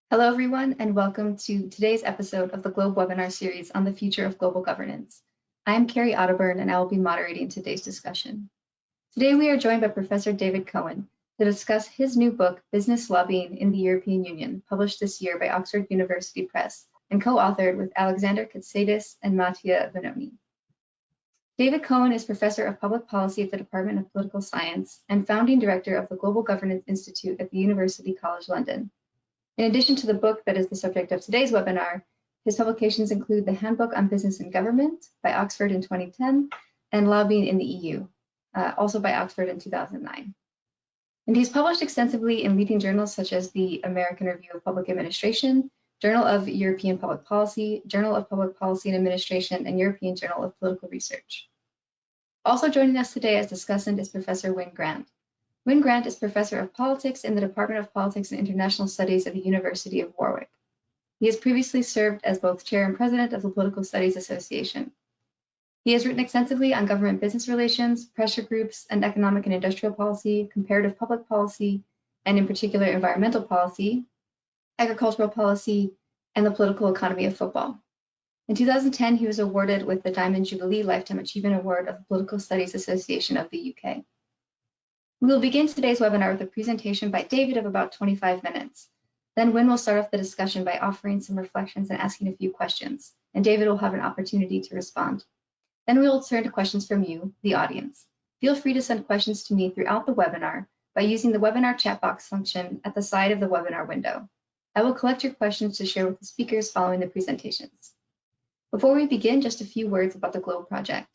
Hello, everyone, and welcome to today's episode of the Globe webinar series on the future of global governance. I am Carrie Otterburn, and I will be moderating today's discussion. Today, we are joined by Professor David Coen to discuss his new book, Business Lobbying in the European Union, published this year by Oxford University Press and co-authored with Alexander Katsaitis and Matia Vannoni. David Coen is Professor of Public Policy at the Department of Political Science and founding director of the Global Governance Institute at the University College London. In addition to the book that is the subject of today's webinar, his publications include the Handbook on Business and Government by Oxford in 2010 and Lobbying in the EU, also by Oxford in 2009. And he's published extensively in leading journals such as the American Review of Public Administration, Journal of European Public Policy, Journal of Public Policy and Administration, and European Journal of Political Research. Also joining us today as discussant is Professor Wyn Grant. Wyn Grant is Professor of Politics in the Department of Politics and International Studies at the University of Warwick. He has previously served as both Chair and President of the Political Studies Association. He has written extensively on government business relations, pressure groups, and economic and industrial policy, comparative public policy, and in particular environmental policy, agricultural policy, and the political economy of football. In 2010, he was awarded with the Diamond Jubilee Lifetime Achievement Award of the Political Studies Association of the UK. We will begin today's webinar with a presentation by David of about 25 minutes. Then Wyn will start off the discussion by offering some reflections and asking a few questions, and David will have an opportunity to respond. Then we will turn to questions from you, the audience. Feel free to send questions to me throughout the webinar by using the webinar chat box function at the side of the webinar window. I will collect your questions to share with the speakers following the presentations. Before we begin, just a few words about the GLOBE project.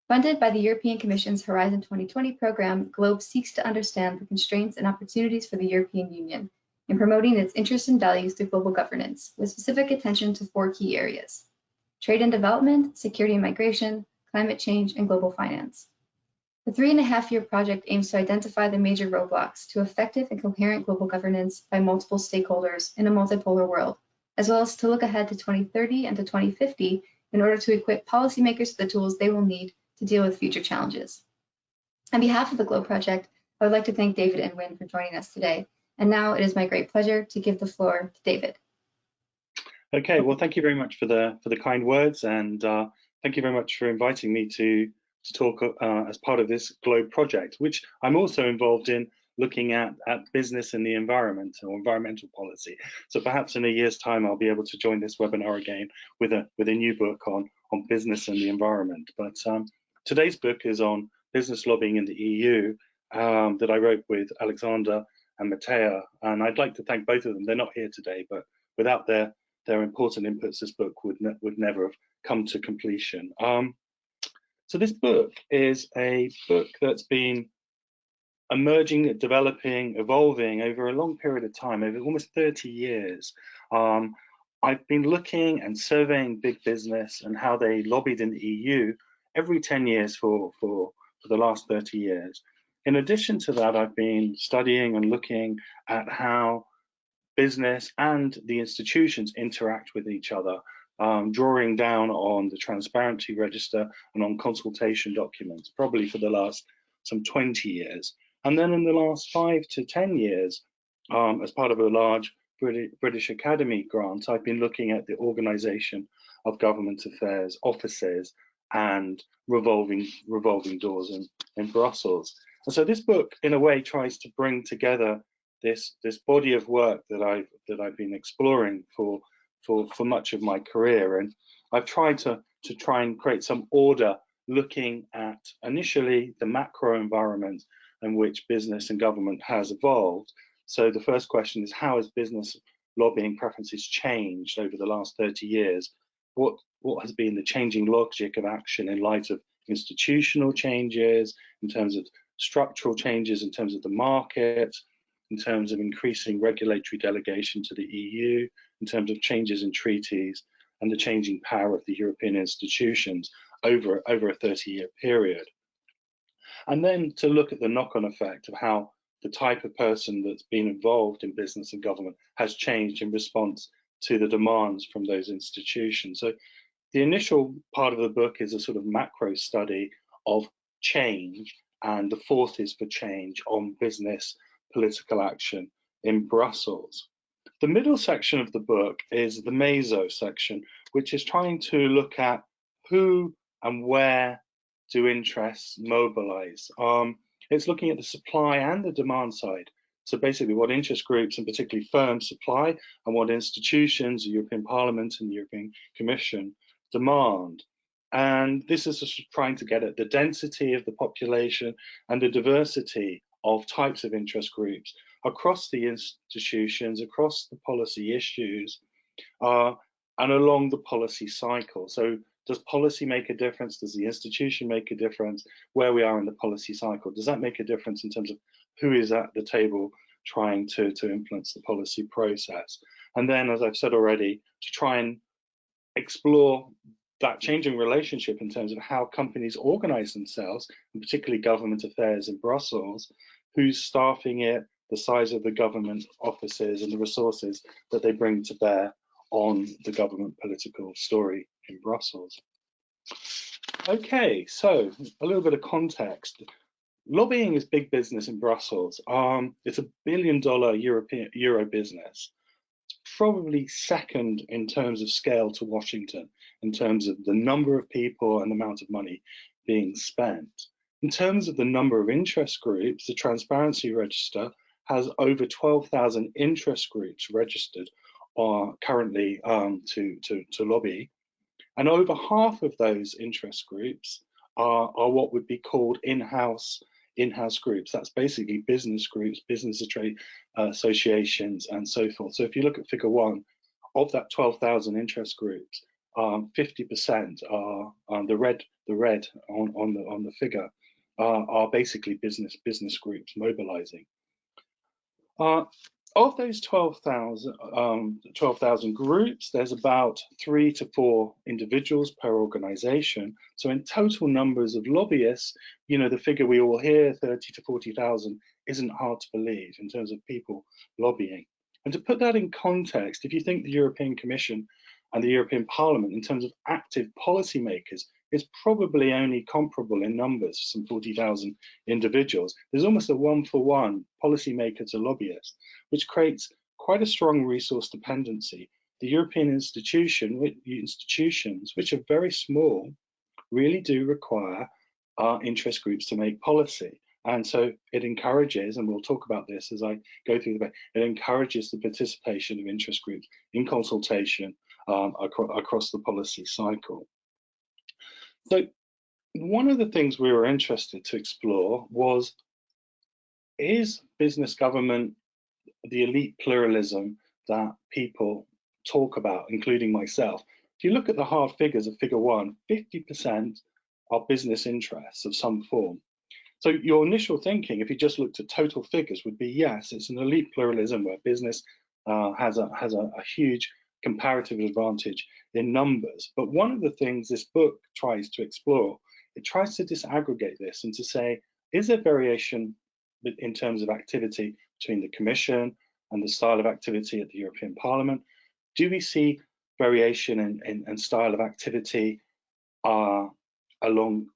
Funded by the European Commission's Horizon 2020 program, GLOBE seeks to understand the constraints and opportunities for the European Union in promoting its interests and values through global governance, with specific attention to 4 key areas: trade and development, security and migration, climate change, and global finance. The 3.5-year project aims to identify the major roadblocks to effective and coherent global governance by multiple stakeholders in a multipolar world, as well as to look ahead to 2030 and to 2050 in order to equip policymakers with the tools they will need to deal with future challenges. On behalf of the GLOBE project, I would like to thank David and Wyn for joining us today. And now it is my great pleasure to give the floor to David. Okay, well, thank you very much for the kind words, and thank you very much for inviting me to talk as part of this GLOBE project, which I'm also involved in looking at business and the environment or environmental policy. So perhaps in a year's time, I'll be able to join this webinar again with a new book on business and the environment. But today's book is on business lobbying in the EU that I wrote with Alexander and Matia, and I'd like to thank both of them. They're not here today, but without their important inputs, this book would never have come to completion. So this book is a book that's been emerging, developing, evolving over a long period of time, over almost 30 years. I've been looking and surveying big business and how they lobbied in the EU every 10 years for the last 30 years. In addition to that, I've been studying and looking at how business and the institutions interact with each other, drawing down on the transparency register and on consultation documents, probably for the last some 20 years. And then in the last 5 to 10 years, as part of a large British Academy grant, I've been looking at the organization of government affairs, offices, and revolving doors in Brussels. And so this book, in a way, tries to bring together this body of work that I've been exploring for much of my career, and I've tried to try and create some order, looking at initially the macro environment in which business and government has evolved. So the first question is, how has business lobbying preferences changed over the last 30 years? What has been the changing logic of action in light of institutional changes, in terms of structural changes, in terms of the market, in terms of increasing regulatory delegation to the EU, in terms of changes in treaties, and the changing power of the European institutions over a 30-year period. And then to look at the knock-on effect of how the type of person that's been involved in business and government has changed in response to the demands from those institutions. So the initial part of the book is a sort of macro study of change and the forces for change on business political action in Brussels. The middle section of the book is the meso section, which is trying to look at who and where do interests mobilize. It's looking at the supply and the demand side. So basically what interest groups and particularly firms supply and what institutions, the European Parliament and the European Commission demand. And this is just trying to get at the density of the population and the diversity of types of interest groups across the institutions, across the policy issues, and along the policy cycle. So does policy make a difference? Does the institution make a difference? Where we are in the policy cycle, does that make a difference in terms of who is at the table trying to influence the policy process? And then, as I've said already, to try and explore that changing relationship in terms of how companies organize themselves, and particularly government affairs in Brussels, who's staffing it, the size of the government offices and the resources that they bring to bear on the government political story in Brussels. Okay, so a little bit of context. Lobbying is big business in Brussels. It's $1 billion Euro business. It's probably second in terms of scale to Washington, in terms of the number of people and the amount of money being spent. In terms of the number of interest groups, the Transparency Register has over 12,000 interest groups registered currently to lobby. And over half of those interest groups are what would be called in-house groups. That's basically business groups, business trade associations, and so forth. So if you look at Figure 1, of that 12,000 interest groups, 50% are the red on the figure are basically business groups mobilizing. Of those 12,000 groups, there's about 3 to 4 individuals per organization. So in total numbers of lobbyists, you know, the figure we all hear, 30 to 40,000, isn't hard to believe in terms of people lobbying. And to put that in context, if you think the European Commission and the European Parliament in terms of active policymakers is probably only comparable in numbers, some 40,000 individuals. There's almost a one-for-one policymaker to lobbyist, which creates quite a strong resource dependency. The European institutions, which are very small, really do require interest groups to make policy. And so it encourages, and we'll talk about this as I go through the debate, it encourages the participation of interest groups in consultation across the policy cycle. So one of the things we were interested to explore was, is business government the elite pluralism that people talk about, including myself? If you look at the hard figures of Figure 1, 50% are business interests of some form. So your initial thinking, if you just looked at total figures, would be yes, it's an elite pluralism where business has a huge comparative advantage in numbers. But one of the things this book tries to explore, it tries to disaggregate this and to say, is there variation in terms of activity between the Commission and the style of activity at the European Parliament? Do we see variation in style of activity in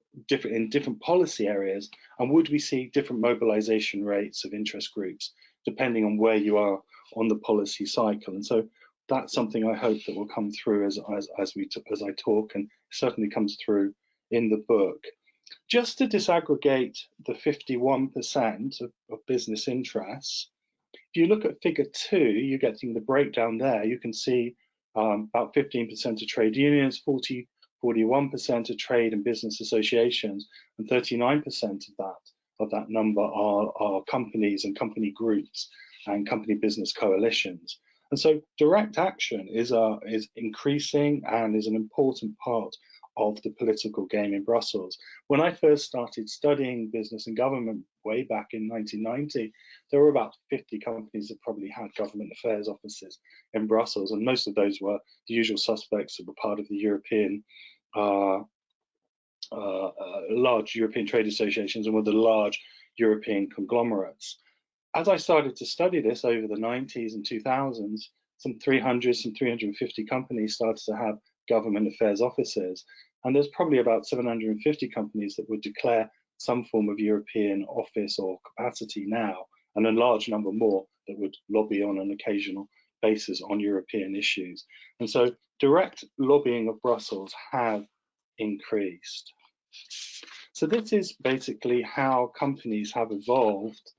different policy areas? And would we see different mobilization rates of interest groups depending on where you are on the policy cycle? And so that's something I hope that will come through as I talk, and certainly comes through in the book. Just to disaggregate the 51% of business interests, if you look at Figure 2, you're getting the breakdown there. You can see about 15% of trade unions, 41% of trade and business associations, and 39% of that number are companies and company groups and company business coalitions. And so direct action is increasing and is an important part of the political game in Brussels. When I first started studying business and government way back in 1990, there were about 50 companies that probably had government affairs offices in Brussels, and most of those were the usual suspects that were part of the European large European trade associations and were the large European conglomerates. As I started to study this over the 90s and 2000s, some 350 companies started to have government affairs offices, and there's probably about 750 companies that would declare some form of European office or capacity now, and a large number more that would lobby on an occasional basis on European issues. And so direct lobbying of Brussels have increased. So this is basically how companies have evolved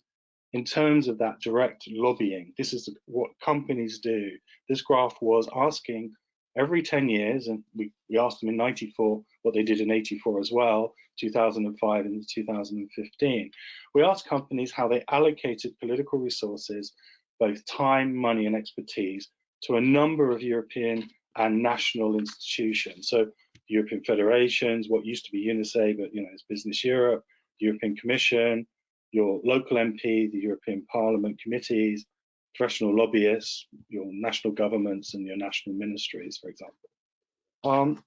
in terms of that direct lobbying. This is what companies do. This graph was asking every 10 years, and we asked them in 94 what they did in 84 as well, 2005 and 2015. We asked companies how they allocated political resources, both time, money, and expertise, to a number of European and national institutions. So European federations, what used to be UNICEF, but it's Business Europe, the European Commission, your local MP, the European Parliament committees, professional lobbyists, your national governments, and your national ministries, for example.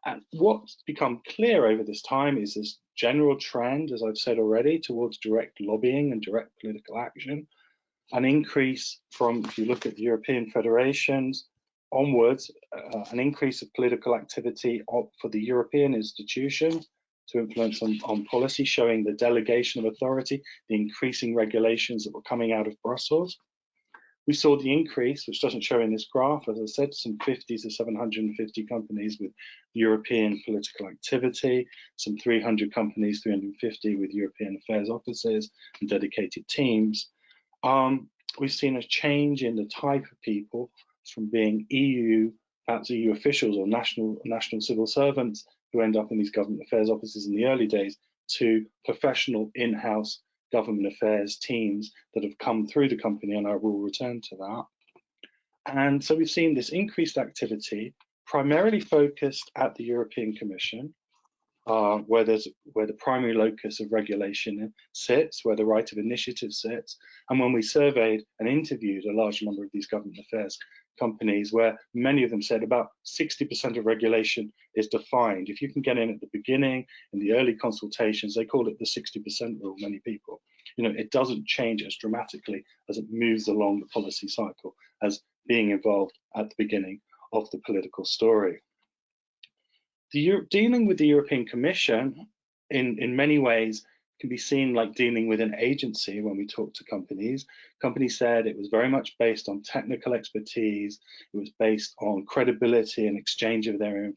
And what's become clear over this time is this general trend, as I've said already, towards direct lobbying and direct political action, an increase from, if you look at the European federations onwards, an increase of political activity for the European institutions to influence on policy, showing the delegation of authority, the increasing regulations that were coming out of Brussels. We saw the increase, which doesn't show in this graph, as I said, some 50 to 750 companies with European political activity, some 300 companies, 350 with European affairs offices and dedicated teams. We've seen a change in the type of people from being perhaps EU officials or national civil servants who end up in these government affairs offices in the early days, to professional in-house government affairs teams that have come through the company, and I will return to that. And so we've seen this increased activity, primarily focused at the European Commission, where the primary locus of regulation sits, where the right of initiative sits. And when we surveyed and interviewed a large number of these government affairs companies, where many of them said about 60% of regulation is defined. If you can get in at the beginning, in the early consultations, they call it the 60% rule, many people. It doesn't change as dramatically as it moves along the policy cycle as being involved at the beginning of the political story. Dealing with the European Commission in many ways can be seen like dealing with an agency. When we talk to companies said it was very much based on technical expertise, it was based on credibility and exchange of their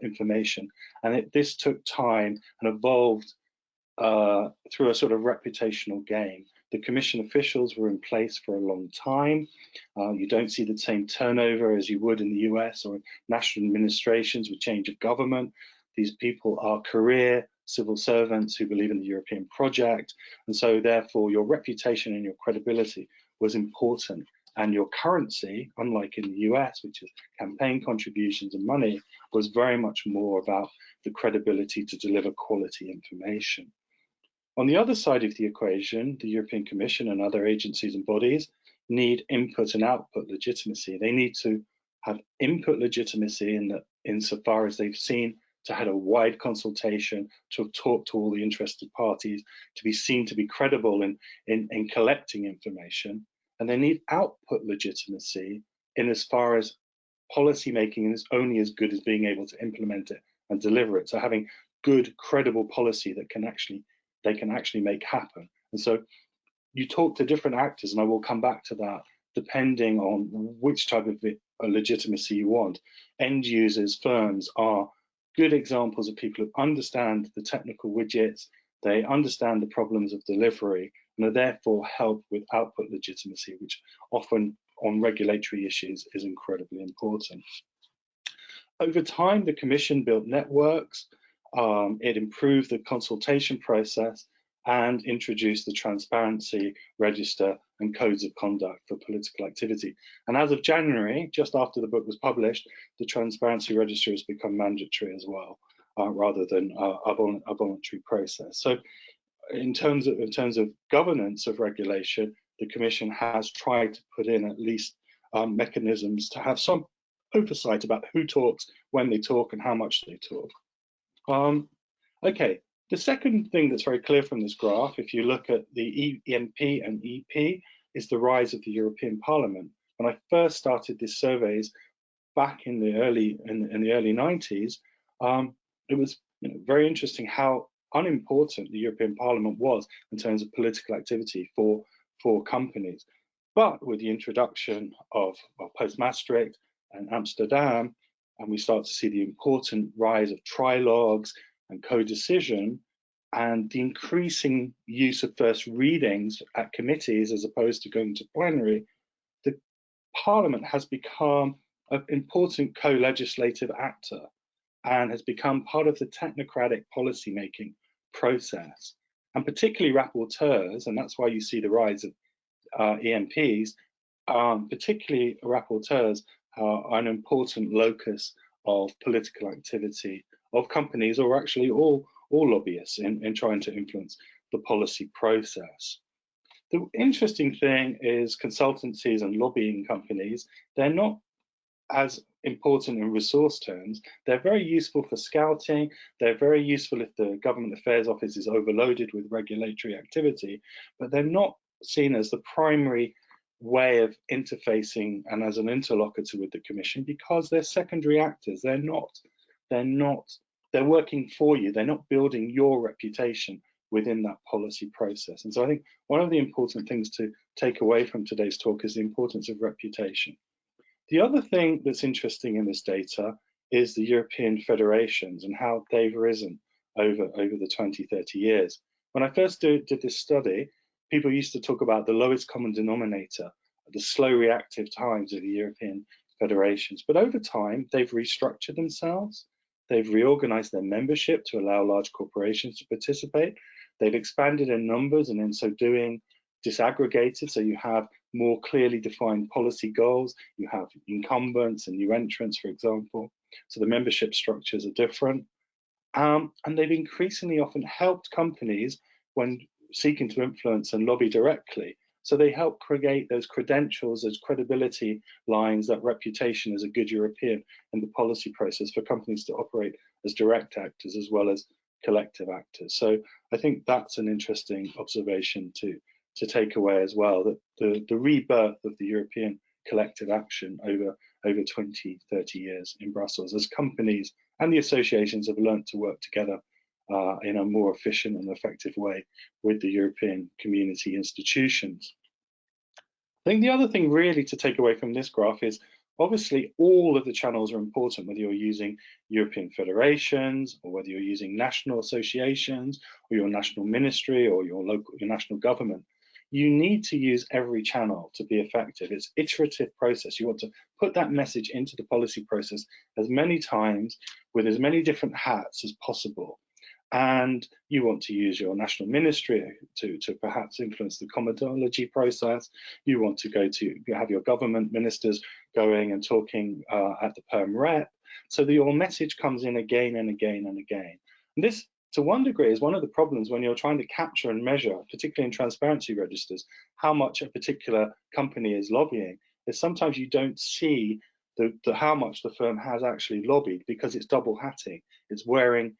information, and this took time and evolved through a sort of reputational game. The Commission officials were in place for a long time. You don't see the same turnover as you would in the US or national administrations with change of government. These people are career civil servants who believe in the European project, and so therefore your reputation and your credibility was important, and your currency, unlike in the US, which is campaign contributions and money, was very much more about the credibility to deliver quality information. On the other side of the equation, the European Commission and other agencies and bodies need input and output legitimacy. They need to have input legitimacy insofar as they've seen to had a wide consultation, to have talked to all the interested parties, to be seen to be credible in collecting information. And they need output legitimacy in as far as policy making is only as good as being able to implement it and deliver it. So having good, credible policy that they can actually make happen. And so you talk to different actors, and I will come back to that, depending on which type of legitimacy you want. End users, firms are good examples of people who understand the technical widgets, they understand the problems of delivery, and are therefore help with output legitimacy, which often on regulatory issues is incredibly important. Over time, the Commission built networks, it improved the consultation process, and introduced the transparency register and codes of conduct for political activity. And as of January, just after the book was published, the transparency register has become mandatory as well, rather than a voluntary process. So in terms of governance of regulation, the Commission has tried to put in at least mechanisms to have some oversight about who talks, when they talk, and how much they talk. Okay. The second thing that's very clear from this graph, if you look at the EMP and EP, is the rise of the European Parliament. When I first started these surveys back in the early 90s, it was very interesting how unimportant the European Parliament was in terms of political activity for companies. But with the introduction of post-Maastricht and Amsterdam, and we start to see the important rise of trilogues and co-decision, and the increasing use of first readings at committees as opposed to going to plenary, the Parliament has become an important co-legislative actor and has become part of the technocratic policy-making process. And particularly rapporteurs, and that's why you see the rise of EMPs, particularly rapporteurs are an important locus of political activity of companies, or actually all lobbyists in trying to influence the policy process. The interesting thing is consultancies and lobbying companies, they're not as important in resource terms. They're very useful for scouting. They're very useful if the Government Affairs Office is overloaded with regulatory activity, but they're not seen as the primary way of interfacing and as an interlocutor with the Commission, because they're secondary actors. They're working for you. They're not building your reputation within that policy process. And so I think one of the important things to take away from today's talk is the importance of reputation. The other thing that's interesting in this data is the European federations and how they've risen over the 20, 30 years. When I first did this study, people used to talk about the lowest common denominator, the slow reactive times of the European federations. But over time, they've restructured themselves. They've reorganized their membership to allow large corporations to participate. They've expanded in numbers, and in so doing, disaggregated. So you have more clearly defined policy goals. You have incumbents and new entrants, for example. So the membership structures are different. And they've increasingly often helped companies when seeking to influence and lobby directly. So they help create those credentials, those credibility lines, that reputation as a good European in the policy process for companies to operate as direct actors as well as collective actors. So I think that's an interesting observation to take away as well, that the rebirth of the European collective action over 20, 30 years in Brussels, as companies and the associations have learned to work together in a more efficient and effective way with the European community institutions. I think the other thing really to take away from this graph is obviously all of the channels are important, whether you're using European federations or whether you're using national associations or your national ministry or your national government. You need to use every channel to be effective. It's an iterative process. You want to put that message into the policy process as many times with as many different hats as possible. And you want to use your national ministry to perhaps influence the comitology process. You want to have your government ministers going and talking at the Perm Rep, so that your message comes in again and again and again. And this, to one degree, is one of the problems when you're trying to capture and measure, particularly in transparency registers, how much a particular company is lobbying, is sometimes you don't see how much the firm has actually lobbied, because it's double hatting. It's wearing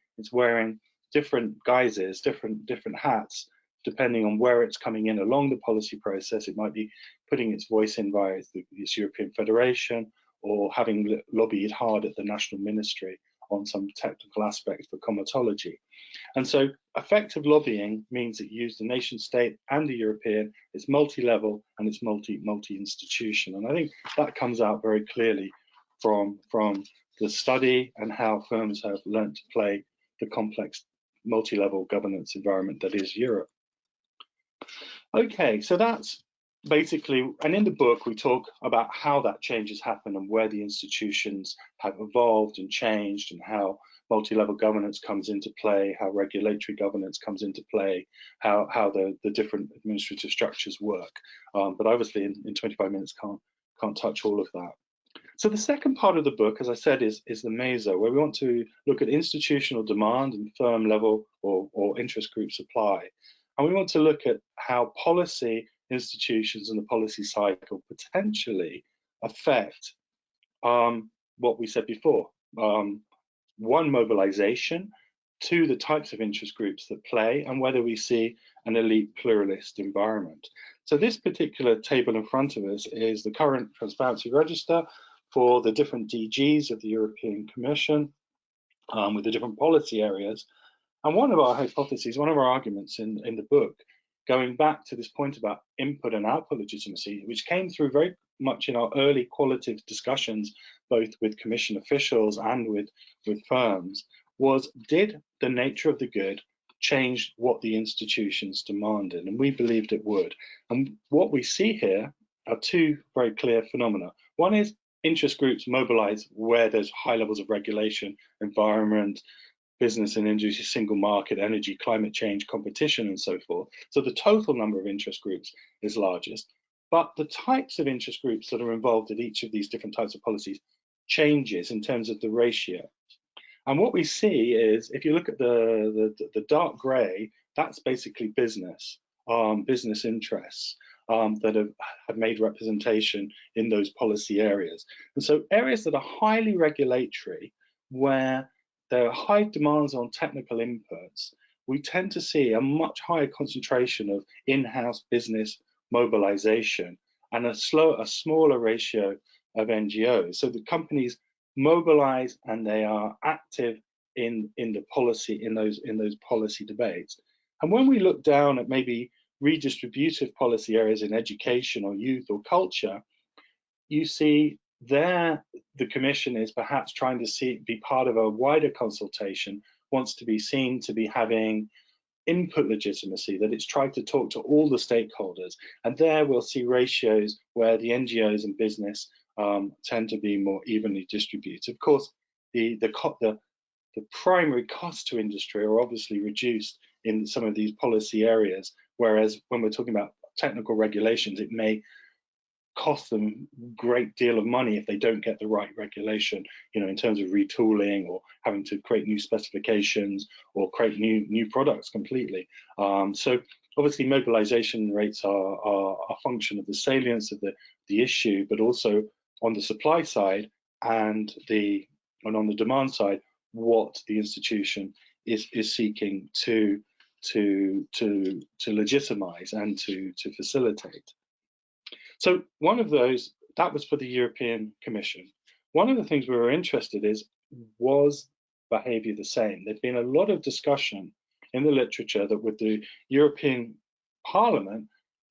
different guises, different hats, depending on where it's coming in along the policy process. It might be putting its voice in via this European Federation, or having lobbied hard at the national ministry on some technical aspect for comitology. And so effective lobbying means that you use the nation state and the European. It's multi-level and it's multi-institution. And I think that comes out very clearly from the study and how firms have learned to play the complex multi-level governance environment that is Europe. Okay, so that's basically, and in the book we talk about how that change has happened and where the institutions have evolved and changed, and how multi-level governance comes into play, how regulatory governance comes into play, how the different administrative structures work. But obviously in 25 minutes can't touch all of that. So the second part of the book, as I said, is the meso, where we want to look at institutional demand and firm level or interest group supply. And we want to look at how policy institutions and the policy cycle potentially affect what we said before. One, mobilization; two, the types of interest groups that play, and whether we see an elite pluralist environment. So this particular table in front of us is the current transparency register for the different DGs of the European Commission, with the different policy areas. And one of our hypotheses, one of our arguments in the book, going back to this point about input and output legitimacy, which came through very much in our early qualitative discussions, both with commission officials and with firms, was did the nature of the good change what the institutions demanded? And we believed it would. And what we see here are two very clear phenomena. One is interest groups mobilize where there's high levels of regulation, environment, business and industry, single market, energy, climate change, competition, and so forth. So the total number of interest groups is largest, but the types of interest groups that are involved in each of these different types of policies changes in terms of the ratio. And what we see is, if you look at the dark grey, that's basically business, business interests that have made representation in those policy areas. And so areas that are highly regulatory, where there are high demands on technical inputs, we tend to see a much higher concentration of in-house business mobilization and a smaller ratio of NGOs. So the companies mobilize and they are active in the policy, in those policy debates. And when we look down at maybe redistributive policy areas in education or youth or culture, you see there the Commission is perhaps trying to be part of a wider consultation, wants to be seen to be having input legitimacy, that it's tried to talk to all the stakeholders. And there we'll see ratios where the NGOs and business tend to be more evenly distributed. Of course, the primary costs to industry are obviously reduced in some of these policy areas, whereas when we're talking about technical regulations, it may cost them a great deal of money if they don't get the right regulation, in terms of retooling or having to create new specifications or create new products completely. So obviously mobilization rates are a function of the salience of the issue, but also on the supply side and on the demand side, what the institution is seeking to legitimize and to facilitate. So one of those, that was for the European Commission. One of the things we were interested in was behavior the same? There'd been a lot of discussion in the literature that with the European Parliament,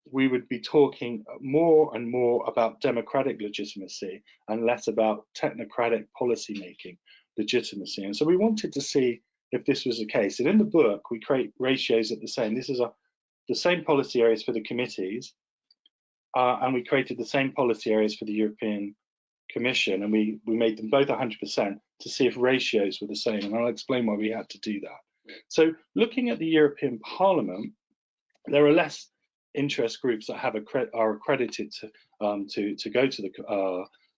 we would be talking more and more about democratic legitimacy and less about technocratic policymaking legitimacy. And so we wanted to see if this was the case. And in the book, we create ratios at the same. This is the same policy areas for the committees, and we created the same policy areas for the European Commission, and we made them both 100% to see if ratios were the same, and I'll explain why we had to do that. So looking at the European Parliament, there are less interest groups that are accredited to go to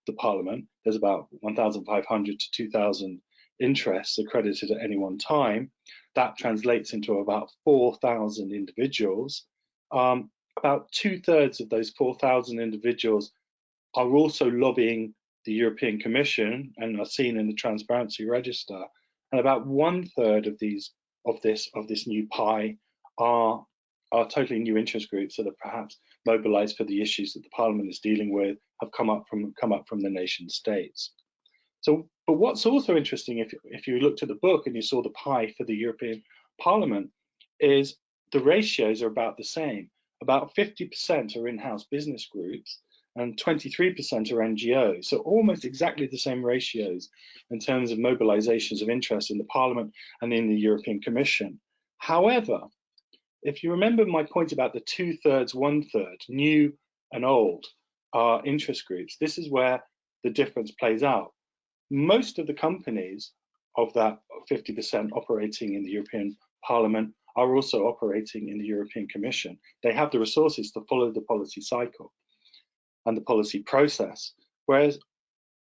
the Parliament. There's about 1,500 to 2,000 interests accredited at any one time. That translates into about 4,000 individuals. About 2/3 of those 4,000 individuals are also lobbying the European Commission and are seen in the Transparency Register. And about 1/3 of this new pie are totally new interest groups that are perhaps mobilized for the issues that the Parliament is dealing with, have come up from the nation states. So, but what's also interesting, if you looked at the book and you saw the pie for the European Parliament, is the ratios are about the same. About 50% are in-house business groups and 23% are NGOs. So almost exactly the same ratios in terms of mobilizations of interest in the Parliament and in the European Commission. However, if you remember my point about the 2/3, 1/3, new and old interest groups, this is where the difference plays out. Most of the companies of that 50% operating in the European Parliament are also operating in the European Commission. They have the resources to follow the policy cycle and the policy process, whereas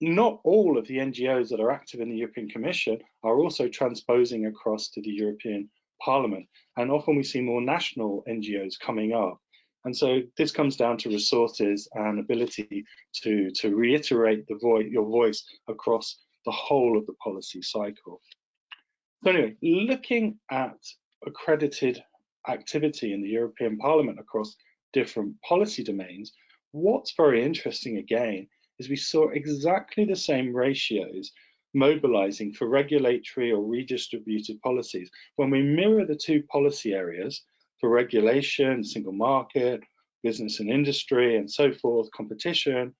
not all of the NGOs that are active in the European Commission are also transposing across to the European Parliament. And often we see more national NGOs coming up. And so this comes down to resources and ability to reiterate your voice across the whole of the policy cycle. So anyway, looking at accredited activity in the European Parliament across different policy domains, what's very interesting again is we saw exactly the same ratios mobilizing for regulatory or redistributed policies. When we mirror the two policy areas, for regulation, single market, business and industry, and so forth, competition,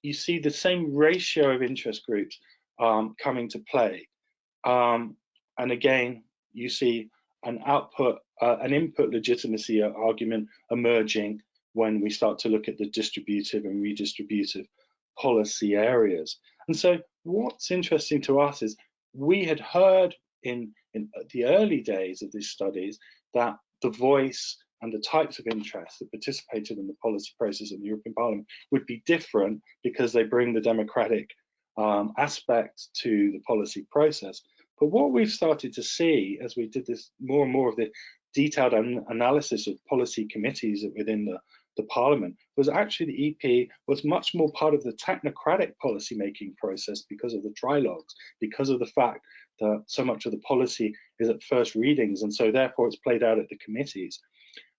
you see the same ratio of interest groups coming to play. And again, you see an input legitimacy argument emerging when we start to look at the distributive and redistributive policy areas. And so what's interesting to us is we had heard in the early days of these studies that the voice and the types of interests that participated in the policy process in the European Parliament would be different because they bring the democratic aspect to the policy process. But what we've started to see as we did this more and more of the detailed analysis of policy committees within the Parliament was actually the EP was much more part of the technocratic policy making process because of the trilogues, because of the fact that so much of the policy is at first readings, and so therefore it's played out at the committees.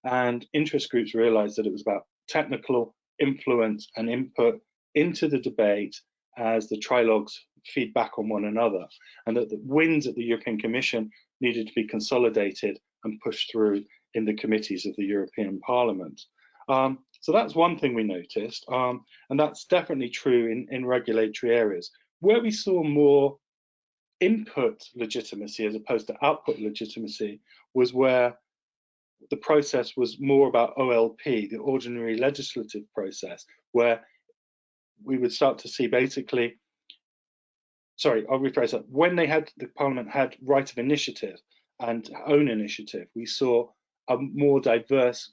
And interest groups realized that it was about technical influence and input into the debate as the trilogues feed back on one another, and that the wins at the European Commission needed to be consolidated and pushed through in the committees of the European Parliament. So that's one thing we noticed, and that's definitely true in regulatory areas. Where we saw more input legitimacy as opposed to output legitimacy was where the process was more about OLP, the ordinary legislative process, where we would start to see basically, sorry, I'll rephrase that. When the Parliament had right of initiative and own initiative, we saw a more diverse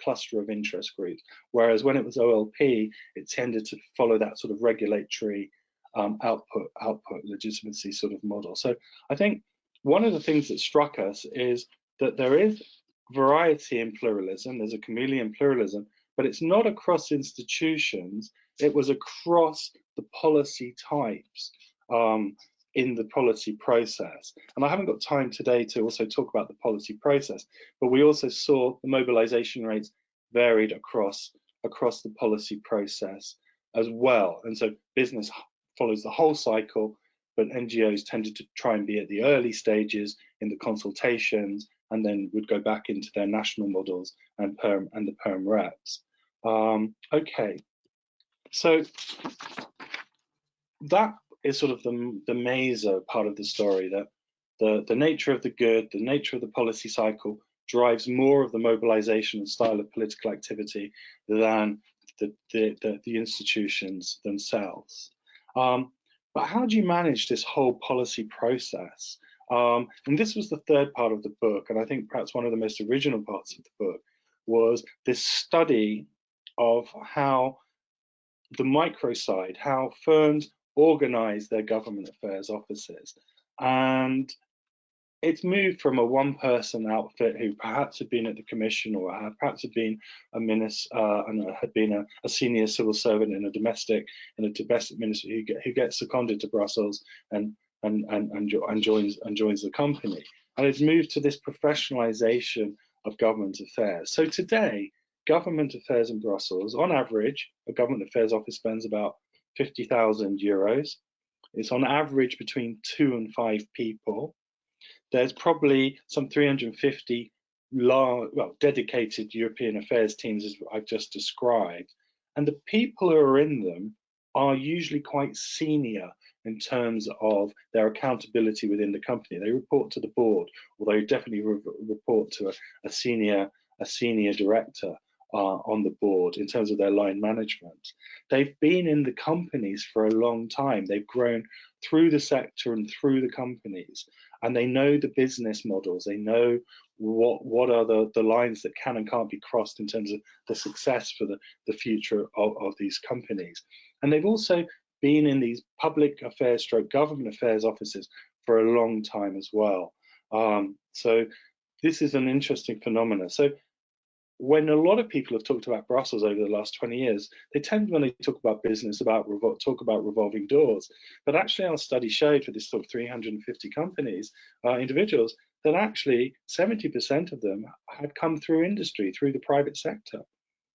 cluster of interest groups, whereas when it was OLP, it tended to follow that sort of regulatory output legitimacy sort of model. So I think one of the things that struck us is that there is variety in pluralism, there's a chameleon pluralism, but it's not across institutions, it was across the policy types in the policy process. And I haven't got time today to also talk about the policy process, but we also saw the mobilization rates varied across the policy process as well. And so business follows the whole cycle, but NGOs tended to try and be at the early stages in the consultations, and then would go back into their national models and the perm reps. Okay, so that is sort of the meso part of the story, that the nature of the good, the nature of the policy cycle drives more of the mobilization and style of political activity than the institutions themselves. But how do you manage this whole policy process? And this was the third part of the book, and I think perhaps one of the most original parts of the book was this study of how the micro side, how firms organize their government affairs offices. And it's moved from a one-person outfit who perhaps had been at the commission or perhaps had been a minister and had been a senior civil servant in a domestic ministry who gets seconded to Brussels and joins the company. And it's moved to this professionalization of government affairs. So today, government affairs in Brussels, on average, a government affairs office spends about 50,000 euros. It's on average between 2 and 5 people. There's probably some 350 dedicated European affairs teams, as I've just described. And the people who are in them are usually quite senior in terms of their accountability within the company. They report to the board, or they definitely report to a senior director on the board in terms of their line management. They've been in the companies for a long time. They've grown through the sector and through the companies, and they know the business models. They know what are the lines that can and can't be crossed in terms of the success for the future of these companies. And they've also been in these public affairs government affairs offices for a long time as well. So this is an interesting phenomenon. So when a lot of people have talked about Brussels over the last 20 years, they tend, when they talk about business, talk about revolving doors. But actually our study showed for this sort of 350 companies, individuals, that actually 70% of them had come through industry, through the private sector.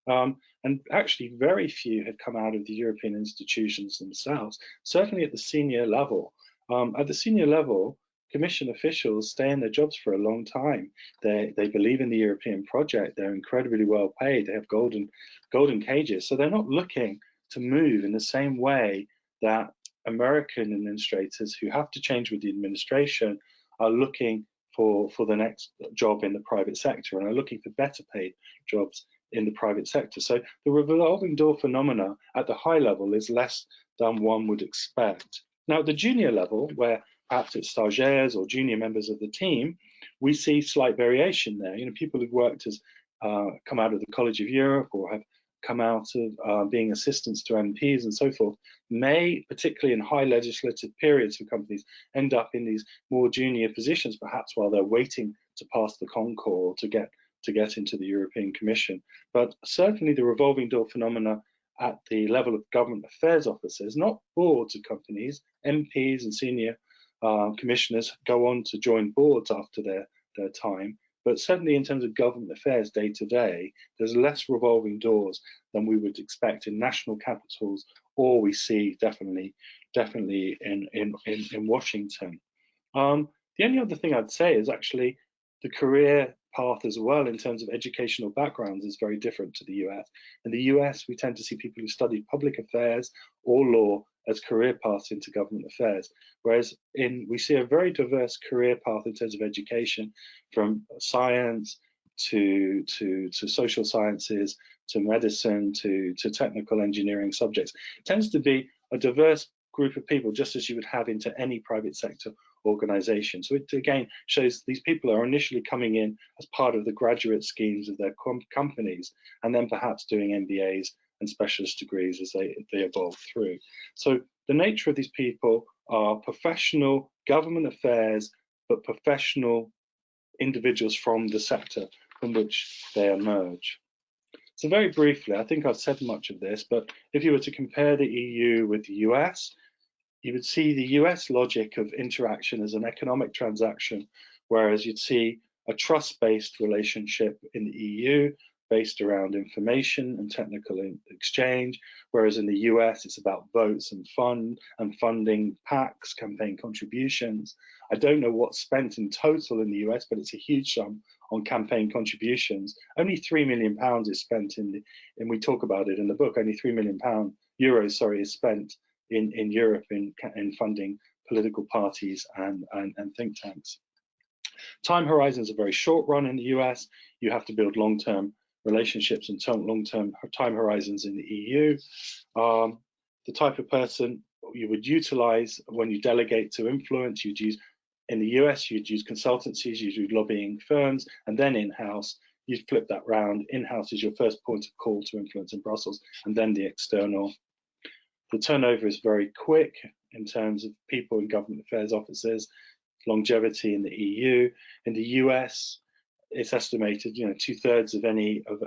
And actually very few had come out of the European institutions themselves, certainly at the senior level. At the senior level, Commission officials stay in their jobs for a long time. They believe in the European project. They're incredibly well paid. They have golden cages. So they're not looking to move in the same way that American administrators who have to change with the administration are looking for the next job in the private sector and are looking for better paid jobs in the private sector. So the revolving door phenomena at the high level is less than one would expect. Now, at the junior level, where perhaps it's stagiaires or junior members of the team, we see slight variation there. You know, people who've worked as come out of the College of Europe or have come out of being assistants to MPs and so forth, may, particularly in high legislative periods for companies, end up in these more junior positions, perhaps while they're waiting to pass the concours to get into the European Commission. But certainly the revolving door phenomena at the level of government affairs officers, not boards of companies, MPs and senior commissioners go on to join boards after their time, but certainly in terms of government affairs day to day, there's less revolving doors than we would expect in national capitals, or we see definitely in Washington. The only other thing I'd say is actually the career path as well in terms of educational backgrounds is very different to the US. In the US, we tend to see people who studied public affairs or law as career paths into government affairs, whereas we see a very diverse career path in terms of education, from science to social sciences, to medicine, to technical engineering subjects. It tends to be a diverse group of people, just as you would have into any private sector organization. So it again shows these people are initially coming in as part of the graduate schemes of their companies, and then perhaps doing MBAs and specialist degrees as they evolve through. So the nature of these people are professional government affairs, but professional individuals from the sector from which they emerge. So very briefly, I think I've said much of this, but if you were to compare the EU with the US, you would see the US logic of interaction as an economic transaction, whereas you'd see a trust-based relationship in the EU based around information and technical exchange, whereas in the US it's about votes and funding PACs, campaign contributions. I don't know what's spent in total in the US, but it's a huge sum on campaign contributions. Only £3 million is spent and we talk about it in the book, only €3 million is spent in Europe in funding political parties and think tanks. Time horizons are very short run in the US. You have to build long-term relationships and long-term time horizons in the EU. The type of person you would utilize when you delegate to influence, you'd use in the US, you'd use consultancies, you'd use lobbying firms, and then in-house, you'd flip that round. In-house is your first point of call to influence in Brussels, and then the external. The turnover is very quick in terms of people in government affairs offices, longevity in the EU. In the US, it's estimated, 2/3 of any of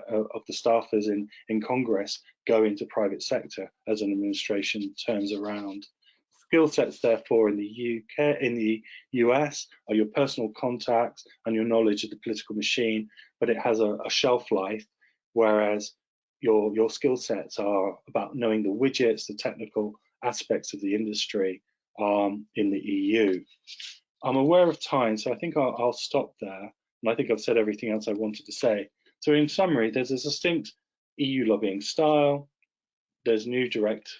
the staffers in Congress go into private sector as an administration turns around. Skill sets, therefore, in the US are your personal contacts and your knowledge of the political machine, but it has a shelf life, whereas your skill sets are about knowing the widgets, the technical aspects of the industry in the EU. I'm aware of time, so I think I'll stop there. And I think I've said everything else I wanted to say. So in summary, there's a distinct EU lobbying style. There's new direct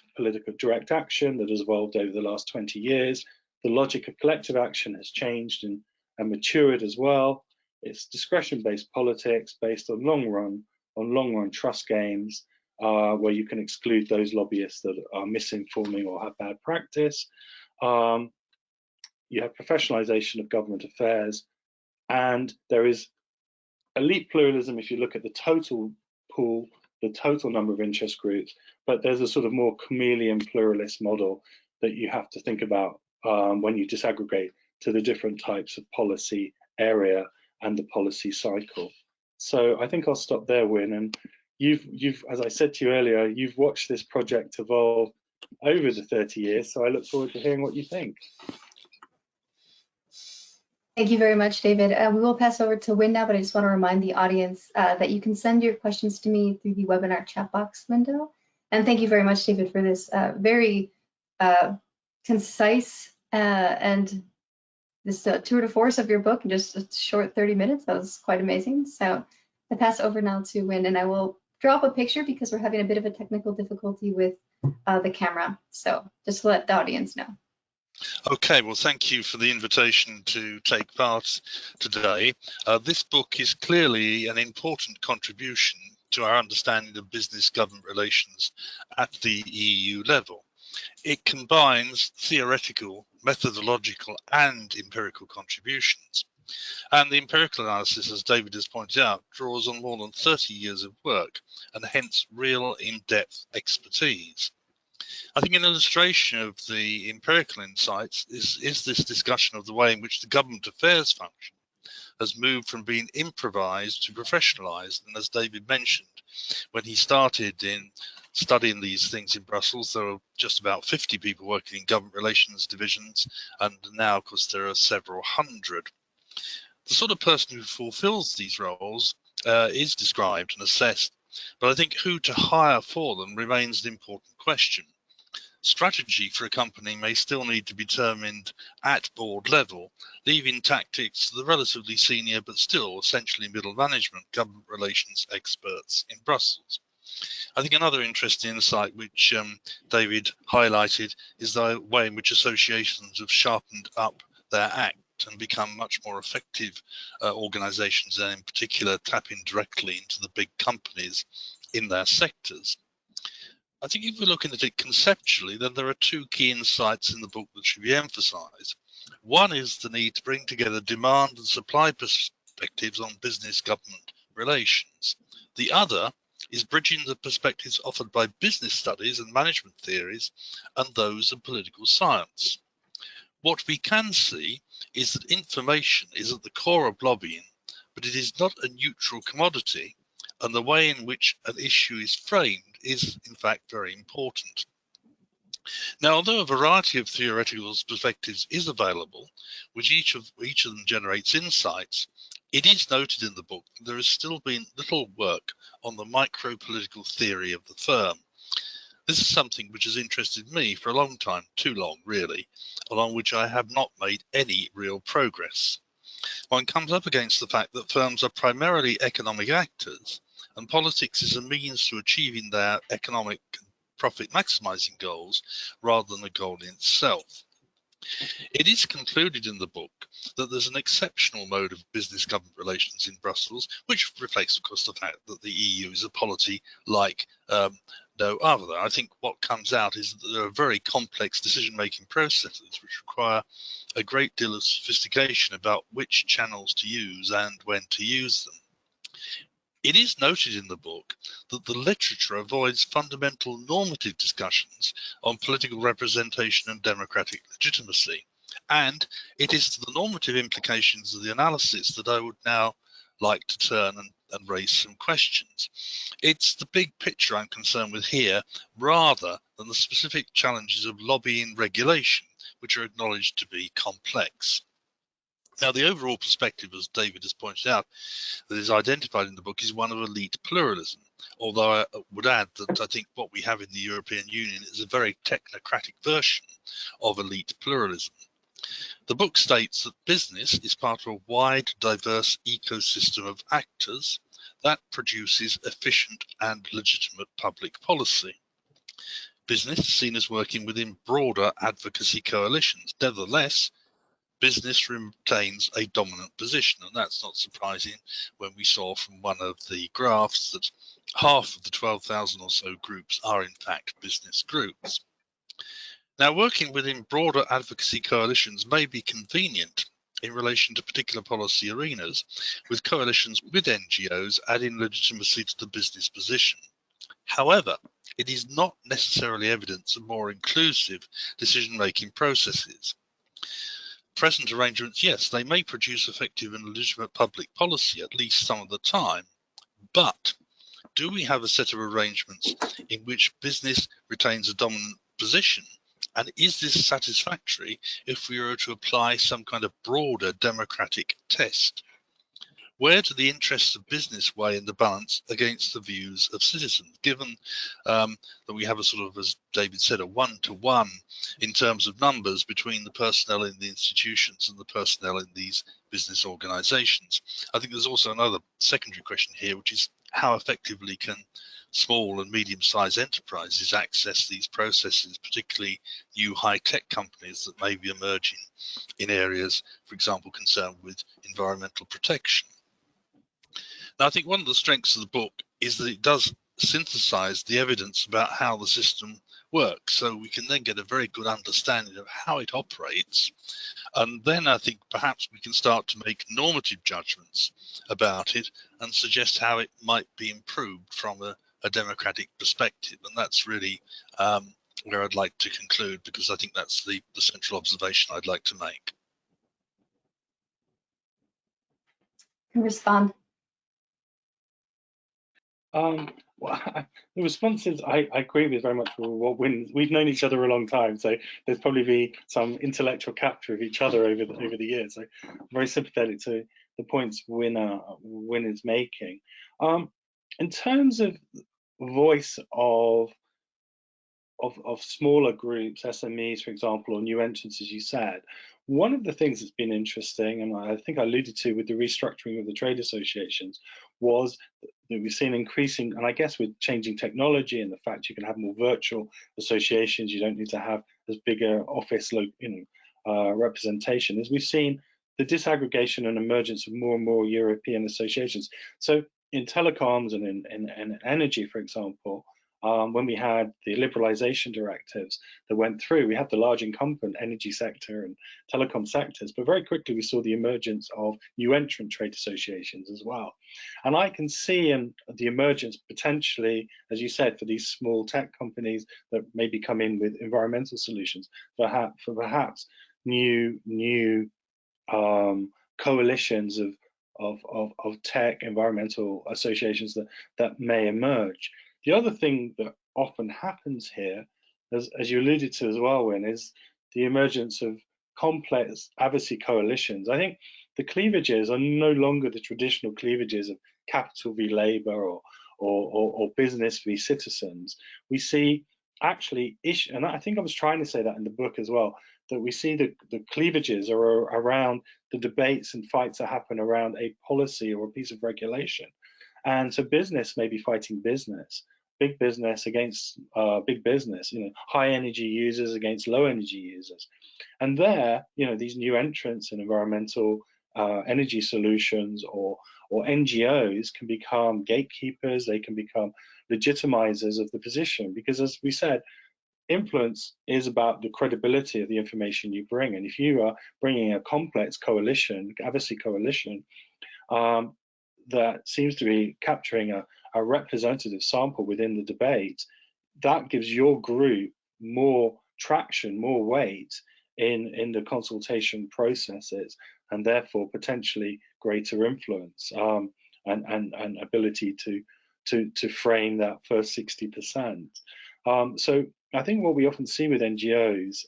action that has evolved over the last 20 years. The logic of collective action has changed and matured as well. It's discretion-based politics based on long-run trust games, where you can exclude those lobbyists that are misinforming or have bad practice. You have professionalization of government affairs, and there is elite pluralism if you look at the total pool, the total number of interest groups, but there's a sort of more chameleon pluralist model that you have to think about when you disaggregate to the different types of policy area and the policy cycle. So I think I'll stop there, Wyn, and you've, as I said to you earlier, you've watched this project evolve over the 30 years, so I look forward to hearing what you think. Thank you very much, David. We will pass over to Wyn now, but I just want to remind the audience that you can send your questions to me through the webinar chat box window. And thank you very much, David, for this very concise and this tour de force of your book in just a short 30 minutes. That was quite amazing. So I pass over now to Wyn, and I will drop a picture because we're having a bit of a technical difficulty with the camera. So just to let the audience know. Okay, well, thank you for the invitation to take part today. This book is clearly an important contribution to our understanding of business-government relations at the EU level. It combines theoretical, methodological, and empirical contributions. And the empirical analysis, as David has pointed out, draws on more than 30 years of work and hence real in-depth expertise. I think an illustration of the empirical insights is this discussion of the way in which the government affairs function has moved from being improvised to professionalized. And as David mentioned, when he started in studying these things in Brussels, there were just about 50 people working in government relations divisions, and now, of course, there are several hundred. The sort of person who fulfills these roles is described and assessed, but I think who to hire for them remains an important question. Strategy for a company may still need to be determined at board level, leaving tactics to the relatively senior but still essentially middle management government relations experts in Brussels. I think another interesting insight which David highlighted is the way in which associations have sharpened up their act and become much more effective organisations, and in particular tapping directly into the big companies in their sectors. I think if we're looking at it conceptually, then there are two key insights in the book that should be emphasised. One is the need to bring together demand and supply perspectives on business-government relations. The other is bridging the perspectives offered by business studies and management theories and those of political science. What we can see is that information is at the core of lobbying, but it is not a neutral commodity, and the way in which an issue is framed is in fact very important. Now, although a variety of theoretical perspectives is available, which each of them generates insights, it is noted in the book that there has still been little work on the micro-political theory of the firm. This is something which has interested me for a long time, too long really, along which I have not made any real progress. One comes up against the fact that firms are primarily economic actors, and politics is a means to achieving their economic profit maximizing goals rather than a goal in itself. It is concluded in the book that there's an exceptional mode of business government relations in Brussels, which reflects, of course, the fact that the EU is a polity like no other. I think what comes out is that there are very complex decision-making processes which require a great deal of sophistication about which channels to use and when to use them. It is noted in the book that the literature avoids fundamental normative discussions on political representation and democratic legitimacy, and it is to the normative implications of the analysis that I would now like to turn and raise some questions. It's the big picture I'm concerned with here, rather than the specific challenges of lobbying regulation, which are acknowledged to be complex. Now, the overall perspective, as David has pointed out, that is identified in the book is one of elite pluralism, although I would add that I think what we have in the European Union is a very technocratic version of elite pluralism. The book states that business is part of a wide, diverse ecosystem of actors that produces efficient and legitimate public policy. Business is seen as working within broader advocacy coalitions. Nevertheless, business retains a dominant position, and that's not surprising when we saw from one of the graphs that half of the 12,000 or so groups are in fact business groups. Now, working within broader advocacy coalitions may be convenient in relation to particular policy arenas, with coalitions with NGOs adding legitimacy to the business position. However, it is not necessarily evidence of more inclusive decision-making processes. Present arrangements, yes, they may produce effective and legitimate public policy at least some of the time, but do we have a set of arrangements in which business retains a dominant position? And is this satisfactory if we were to apply some kind of broader democratic test? where do the interests of business weigh in the balance against the views of citizens, given that we have a sort of, as David said, a one-to-one in terms of numbers between the personnel in the institutions and the personnel in these business organizations? I think there's also another secondary question here, which is how effectively can small and medium-sized enterprises access these processes, particularly new high-tech companies that may be emerging in areas, for example, concerned with environmental protection. Now, I think one of the strengths of the book is that it does synthesize the evidence about how the system works, so we can then get a very good understanding of how it operates. And then I think perhaps we can start to make normative judgments about it and suggest how it might be improved from a democratic perspective. And that's really where I'd like to conclude, because I think that's the central observation I'd like to make. Can respond. Well, the responses I agree with very much with what Wyn. We've known each other a long time, so there's probably be some intellectual capture of each other over the years. So I'm very sympathetic to the points Wyn is making. In terms of voice of smaller groups, SMEs, for example, or new entrants, as you said, one of the things that's been interesting, and I think I alluded to with the restructuring of the trade associations, was that we've seen increasing, and I guess with changing technology and the fact you can have more virtual associations, you don't need to have as big an office representation, as we've seen the disaggregation and emergence of more and more European associations. So in telecoms and in energy, for example, when we had the liberalization directives that went through, we had the large incumbent energy sector and telecom sectors, but very quickly we saw the emergence of new entrant trade associations as well. And I can see the emergence potentially, as you said, for these small tech companies that maybe come in with environmental solutions, for perhaps new coalitions of tech environmental associations that may emerge. The other thing that often happens here, as you alluded to as well, Wyn, is the emergence of complex advocacy coalitions. I think the cleavages are no longer the traditional cleavages of capital v labor or business v citizens. We see actually, and I think I was trying to say that in the book as well, that we see the cleavages are around the debates and fights that happen around a policy or a piece of regulation. And so business may be fighting business, big business against big business, high energy users against low energy users. And there, these new entrants in environmental energy solutions or NGOs can become gatekeepers, they can become legitimizers of the position, because as we said, influence is about the credibility of the information you bring. And if you are bringing a complex coalition, advocacy coalition, that seems to be capturing a representative sample within the debate, that gives your group more traction, more weight in the consultation processes, and therefore potentially greater influence and ability to frame that first 60%. So I think what we often see with NGOs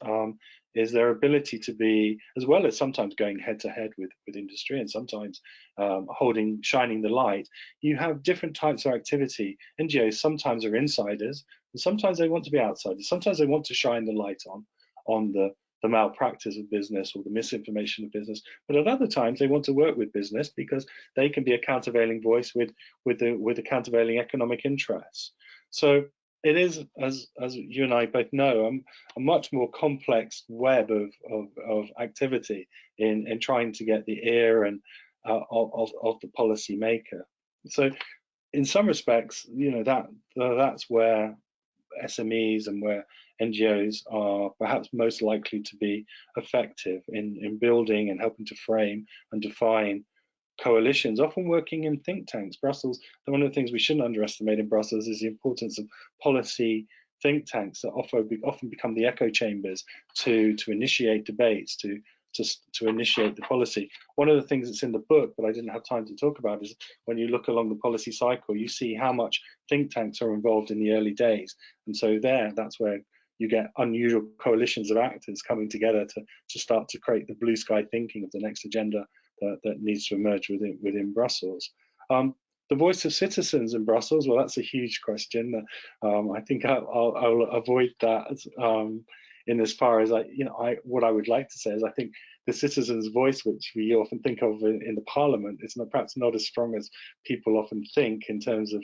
is their ability to be, as well as sometimes going head to head with industry and sometimes shining the light, you have different types of activity. NGOs sometimes are insiders, and sometimes they want to be outsiders. Sometimes they want to shine the light on the malpractice of business or the misinformation of business, but at other times they want to work with business because they can be a countervailing voice with the countervailing economic interests. So it is, as you and I both know, a much more complex web of activity in trying to get the ear and of the policy maker. So in some respects, that's where SMEs and where NGOs are perhaps most likely to be effective in building and helping to frame and define coalitions, often working in think tanks. Brussels, one of the things we shouldn't underestimate in Brussels is the importance of policy think tanks that often become the echo chambers to initiate debates, to initiate the policy. One of the things that's in the book, but I didn't have time to talk about, is when you look along the policy cycle, you see how much think tanks are involved in the early days. And so that's where you get unusual coalitions of actors coming together to start to create the blue sky thinking of the next agenda that needs to emerge within Brussels. The voice of citizens in Brussels, well, that's a huge question. I think I'll avoid that in as far as what I would like to say is I think the citizens' voice, which we often think of in the Parliament, is perhaps not as strong as people often think in terms of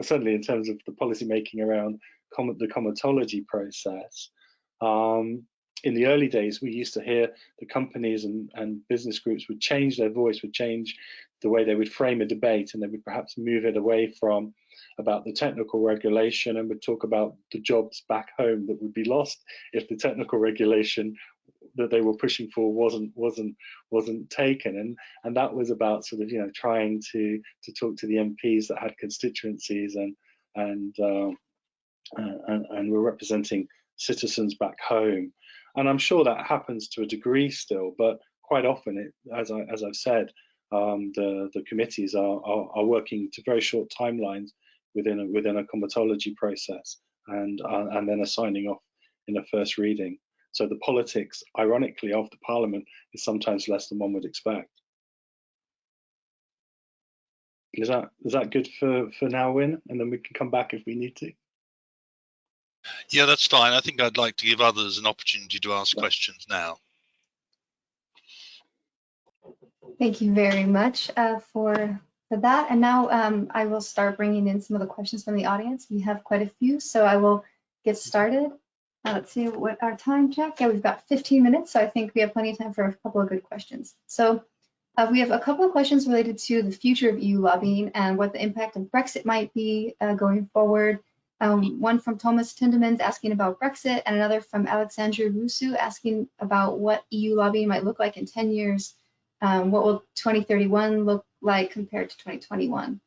certainly in terms of the policy making around the comitology process. In the early days, we used to hear the companies and business groups would change their voice, would change the way they would frame a debate, and they would perhaps move it away from about the technical regulation and would talk about the jobs back home that would be lost if the technical regulation that they were pushing for wasn't taken, and that was about sort of trying to talk to the MPs that had constituencies and were representing citizens back home. And I'm sure that happens to a degree still, but quite often, as I've said, the committees are working to very short timelines within a comitology process, and then are signing off in a first reading. So the politics, ironically, of the Parliament is sometimes less than one would expect. Is that good for now, Wyn? And then we can come back if we need to. Yeah, that's fine. I think I'd like to give others an opportunity to ask questions now. Thank you very much for that. And now I will start bringing in some of the questions from the audience. We have quite a few, so I will get started. Let's see what our time check. Yeah, we've got 15 minutes, so I think we have plenty of time for a couple of good questions. So we have a couple of questions related to the future of EU lobbying and what the impact of Brexit might be going forward. One from Thomas Tindemans asking about Brexit, and another from Alexander Rusu asking about what EU lobbying might look like in 10 years. What will 2031 look like compared to 2021?